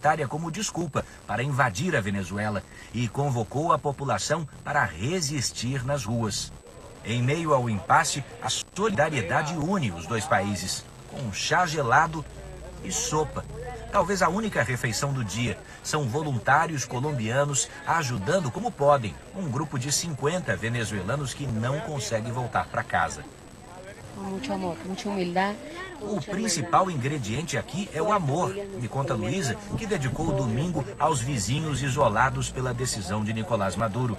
humanitária como desculpa para invadir a Venezuela e convocou a população para resistir nas ruas. Em meio ao impasse, a solidariedade une os dois países, com chá gelado e sopa. Talvez a única refeição do dia. São voluntários colombianos ajudando como podem um grupo de 50 venezuelanos que não consegue voltar para casa. Muito amor, muita humildade. O principal ingrediente aqui é o amor, me conta Luísa, que dedicou o domingo aos vizinhos isolados pela decisão de Nicolás Maduro.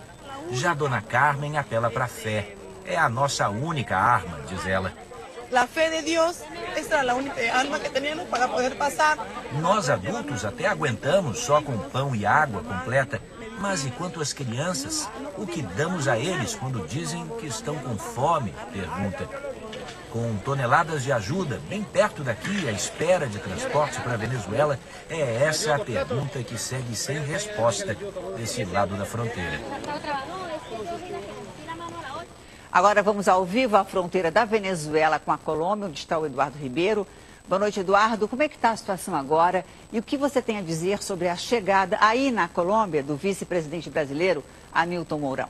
Já Dona Carmen apela para a fé. É a nossa única arma, diz ela. A fé de Deus era a única arma que tínhamos para poder passar. Nós adultos até aguentamos só com pão e água completa, mas e quanto às crianças? O que damos a eles quando dizem que estão com fome? Pergunta. Com toneladas de ajuda bem perto daqui, à espera de transporte para a Venezuela, é essa a pergunta que segue sem resposta desse lado da fronteira. Agora vamos ao vivo à fronteira da Venezuela com a Colômbia, onde está o Eduardo Ribeiro. Boa noite, Eduardo. Como é que está a situação agora? E o que você tem a dizer sobre a chegada aí na Colômbia do vice-presidente brasileiro, Hamilton Mourão?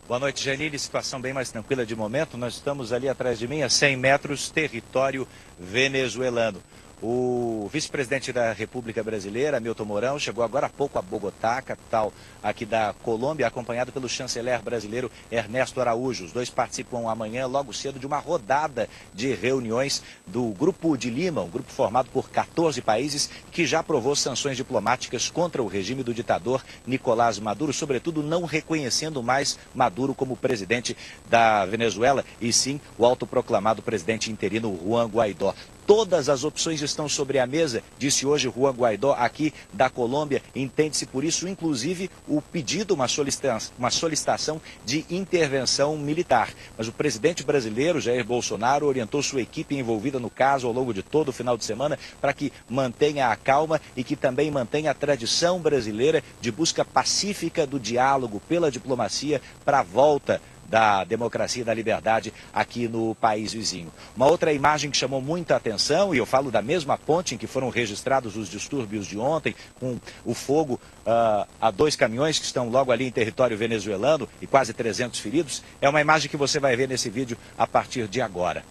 Boa noite, Janine. Situação bem mais tranquila de momento. Nós estamos ali atrás de mim, a 100 metros, território venezuelano. O vice-presidente da República Brasileira, Hamilton Mourão, chegou agora há pouco a Bogotá, capital aqui da Colômbia, acompanhado pelo chanceler brasileiro Ernesto Araújo. Os dois participam amanhã, logo cedo, de uma rodada de reuniões do Grupo de Lima, um grupo formado por 14 países que já aprovou sanções diplomáticas contra o regime do ditador Nicolás Maduro, sobretudo não reconhecendo mais Maduro como presidente da Venezuela, e sim o autoproclamado presidente interino Juan Guaidó. Todas as opções estão sobre a mesa, disse hoje Juan Guaidó aqui da Colômbia. Entende-se por isso, inclusive, o pedido, uma solicitação de intervenção militar. Mas o presidente brasileiro, Jair Bolsonaro, orientou sua equipe envolvida no caso ao longo de todo o final de semana para que mantenha a calma e que também mantenha a tradição brasileira de busca pacífica do diálogo pela diplomacia para a volta da democracia e da liberdade aqui no país vizinho. Uma outra imagem que chamou muita atenção, e eu falo da mesma ponte em que foram registrados os distúrbios de ontem, com o fogo a 2 caminhões que estão logo ali em território venezuelano e quase 300 feridos, é uma imagem que você vai ver nesse vídeo a partir de agora.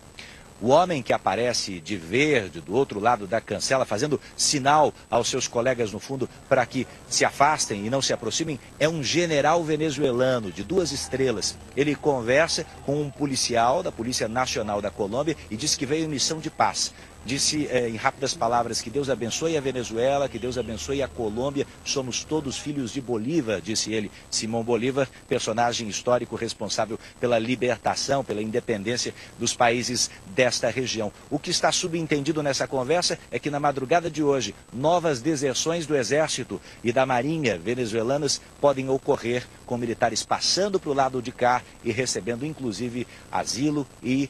O homem que aparece de verde do outro lado da cancela, fazendo sinal aos seus colegas no fundo para que se afastem e não se aproximem, é um general venezuelano de 2 estrelas. Ele conversa com um policial da Polícia Nacional da Colômbia e diz que veio em missão de paz. Disse em rápidas palavras que Deus abençoe a Venezuela, que Deus abençoe a Colômbia, somos todos filhos de Bolívar, disse ele. Simão Bolívar, personagem histórico responsável pela libertação, pela independência dos países desta região. O que está subentendido nessa conversa é que na madrugada de hoje, novas deserções do Exército e da Marinha venezuelanas podem ocorrer, com militares passando para o lado de cá e recebendo inclusive asilo e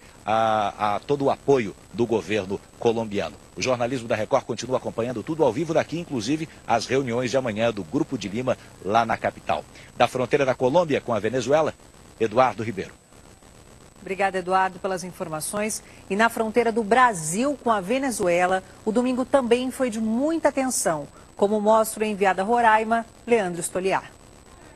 todo o apoio do governo colombiano. O jornalismo da Record continua acompanhando tudo ao vivo daqui, inclusive as reuniões de amanhã do Grupo de Lima, lá na capital. Da fronteira da Colômbia com a Venezuela, Eduardo Ribeiro. Obrigada, Eduardo, pelas informações. E na fronteira do Brasil com a Venezuela, o domingo também foi de muita tensão, como mostra o enviado a Roraima, Leandro Stoliar.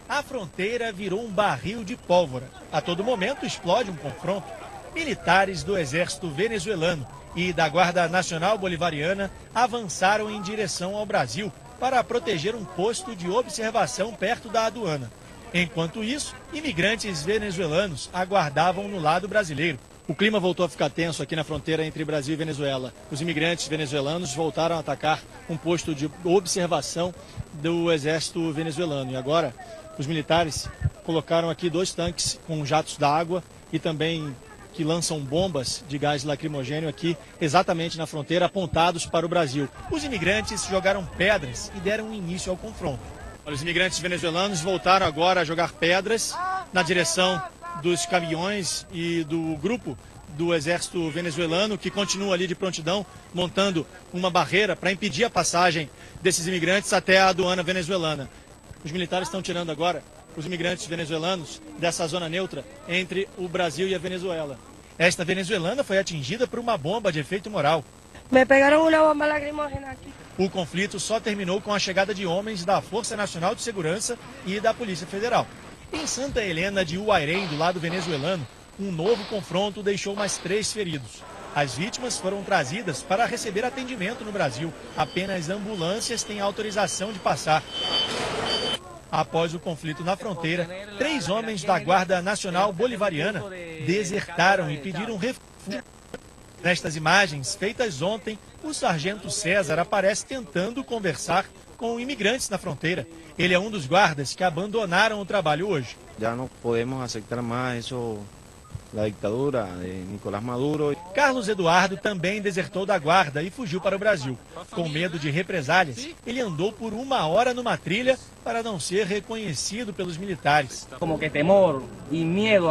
A fronteira virou um barril de pólvora. A todo momento explode um confronto. Militares do exército venezuelano e da Guarda Nacional Bolivariana avançaram em direção ao Brasil para proteger um posto de observação perto da aduana. Enquanto isso, imigrantes venezuelanos aguardavam no lado brasileiro. O clima voltou a ficar tenso aqui na fronteira entre Brasil e Venezuela. Os imigrantes venezuelanos voltaram a atacar um posto de observação do exército venezuelano. E agora, os militares colocaram aqui 2 tanques com jatos d'água e também que lançam bombas de gás lacrimogêneo aqui exatamente na fronteira, apontados para o Brasil. Os imigrantes jogaram pedras e deram início ao confronto. Os imigrantes venezuelanos voltaram agora a jogar pedras na direção dos caminhões e do grupo do exército venezuelano, que continua ali de prontidão, montando uma barreira para impedir a passagem desses imigrantes até a aduana venezuelana. Os militares estão tirando agora os imigrantes venezuelanos dessa zona neutra entre o Brasil e a Venezuela. Esta venezuelana foi atingida por uma bomba de efeito moral. Me pegaram uma bomba lacrimógena aqui. O conflito só terminou com a chegada de homens da Força Nacional de Segurança e da Polícia Federal. Em Santa Helena de Uairém, do lado venezuelano, um novo confronto deixou mais 3 feridos. As vítimas foram trazidas para receber atendimento no Brasil. Apenas ambulâncias têm autorização de passar. Após o conflito na fronteira, 3 homens da Guarda Nacional Bolivariana desertaram e pediram refúgio. Nestas imagens, feitas ontem, o sargento César aparece tentando conversar com imigrantes na fronteira. Ele é um dos guardas que abandonaram o trabalho hoje. Já não podemos aceitar mais isso da ditadura de Nicolás Maduro. Carlos Eduardo também desertou da guarda e fugiu para o Brasil. Com medo de represálias, ele andou por 1 hora numa trilha para não ser reconhecido pelos militares. Como que temor e medo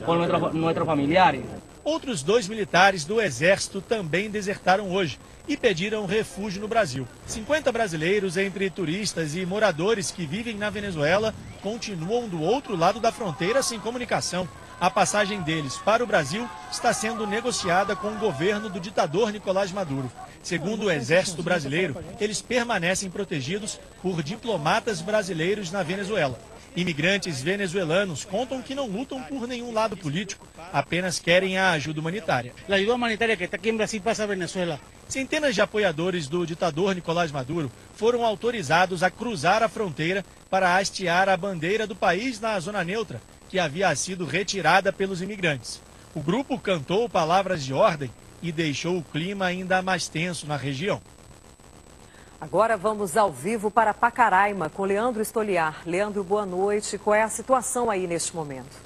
por nossos familiares. Outros 2 militares do Exército também desertaram hoje e pediram refúgio no Brasil. 50 brasileiros, entre turistas e moradores que vivem na Venezuela, continuam do outro lado da fronteira sem comunicação. A passagem deles para o Brasil está sendo negociada com o governo do ditador Nicolás Maduro. Segundo o Exército Brasileiro, eles permanecem protegidos por diplomatas brasileiros na Venezuela. Imigrantes venezuelanos contam que não lutam por nenhum lado político, apenas querem a ajuda humanitária. A ajuda humanitária que está aqui em Brasil passa a Venezuela. Centenas de apoiadores do ditador Nicolás Maduro foram autorizados a cruzar a fronteira para hastear a bandeira do país na zona neutra, que havia sido retirada pelos imigrantes. O grupo cantou palavras de ordem e deixou o clima ainda mais tenso na região. Agora vamos ao vivo para Pacaraima com Leandro Stoliar. Leandro, boa noite. Qual é a situação aí neste momento?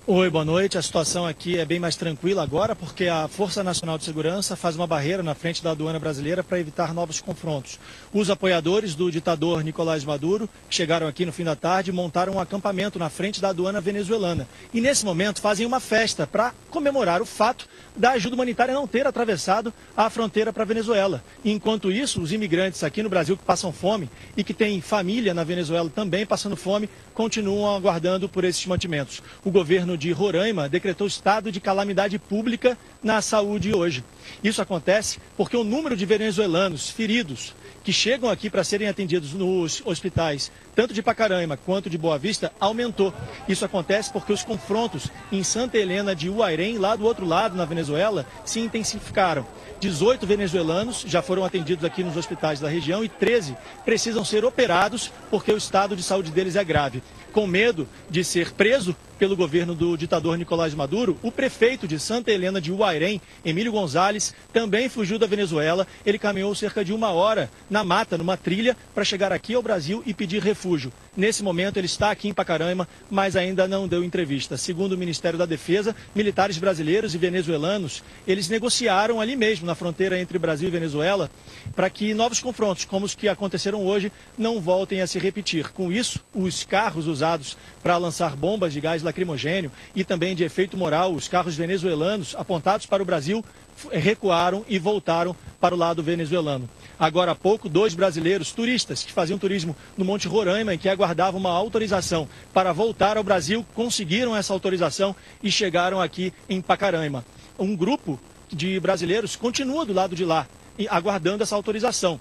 Oi, boa noite. A situação aqui é bem mais tranquila agora, porque a Força Nacional de Segurança faz uma barreira na frente da aduana brasileira para evitar novos confrontos. Os apoiadores do ditador Nicolás Maduro, que chegaram aqui no fim da tarde, montaram um acampamento na frente da aduana venezuelana. E nesse momento fazem uma festa para comemorar o fato da ajuda humanitária não ter atravessado a fronteira para a Venezuela. E, enquanto isso, os imigrantes aqui no Brasil que passam fome e que têm família na Venezuela também passando fome, continuam aguardando por esses mantimentos. O governo de Roraima decretou estado de calamidade pública na saúde hoje. Isso acontece porque o número de venezuelanos feridos que chegam aqui para serem atendidos nos hospitais, tanto de Pacaraima quanto de Boa Vista, aumentou. Isso acontece porque os confrontos em Santa Helena de Uairém, lá do outro lado, na Venezuela, se intensificaram. 18 venezuelanos já foram atendidos aqui nos hospitais da região e 13 precisam ser operados porque o estado de saúde deles é grave. Com medo de ser preso pelo governo do ditador Nicolás Maduro, o prefeito de Santa Helena de Uairém, Emílio Gonzalez, também fugiu da Venezuela. Ele caminhou cerca de 1 hora na mata, numa trilha, para chegar aqui ao Brasil e pedir refúgio. Nesse momento ele está aqui em Pacaraima, mas ainda não deu entrevista. Segundo o Ministério da Defesa, militares brasileiros e venezuelanos, eles negociaram ali mesmo, na fronteira entre Brasil e Venezuela, para que novos confrontos, como os que aconteceram hoje, não voltem a se repetir. Com isso, os carros usados para lançar bombas de gás lacrimogênio e também de efeito moral, os carros venezuelanos apontados para o Brasil, recuaram e voltaram para o lado venezuelano. Agora há pouco, 2 brasileiros turistas que faziam turismo no Monte Roraima e que aguardavam uma autorização para voltar ao Brasil, conseguiram essa autorização e chegaram aqui em Pacaraima. Um grupo de brasileiros continua do lado de lá, aguardando essa autorização.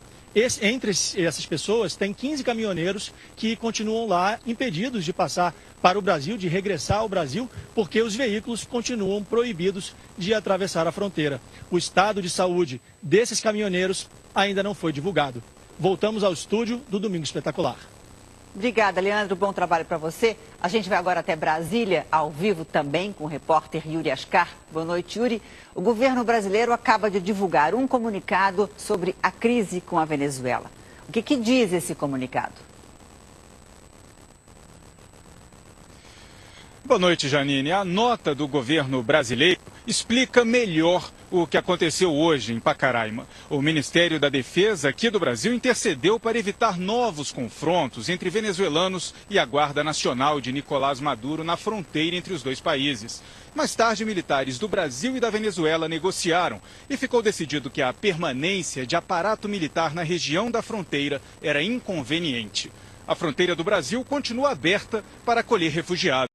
Entre essas pessoas, tem 15 caminhoneiros que continuam lá impedidos de passar para o Brasil, de regressar ao Brasil, porque os veículos continuam proibidos de atravessar a fronteira. O estado de saúde desses caminhoneiros ainda não foi divulgado. Voltamos ao estúdio do Domingo Espetacular. Obrigada, Leandro. Bom trabalho para você. A gente vai agora até Brasília, ao vivo também, com o repórter Yuri Ascar. Boa noite, Yuri. O governo brasileiro acaba de divulgar um comunicado sobre a crise com a Venezuela. O que diz esse comunicado? Boa noite, Janine. A nota do governo brasileiro explica melhor o que aconteceu hoje em Pacaraima. O Ministério da Defesa aqui do Brasil intercedeu para evitar novos confrontos entre venezuelanos e a Guarda Nacional de Nicolás Maduro na fronteira entre os 2 países. Mais tarde, militares do Brasil e da Venezuela negociaram e ficou decidido que a permanência de aparato militar na região da fronteira era inconveniente. A fronteira do Brasil continua aberta para acolher refugiados.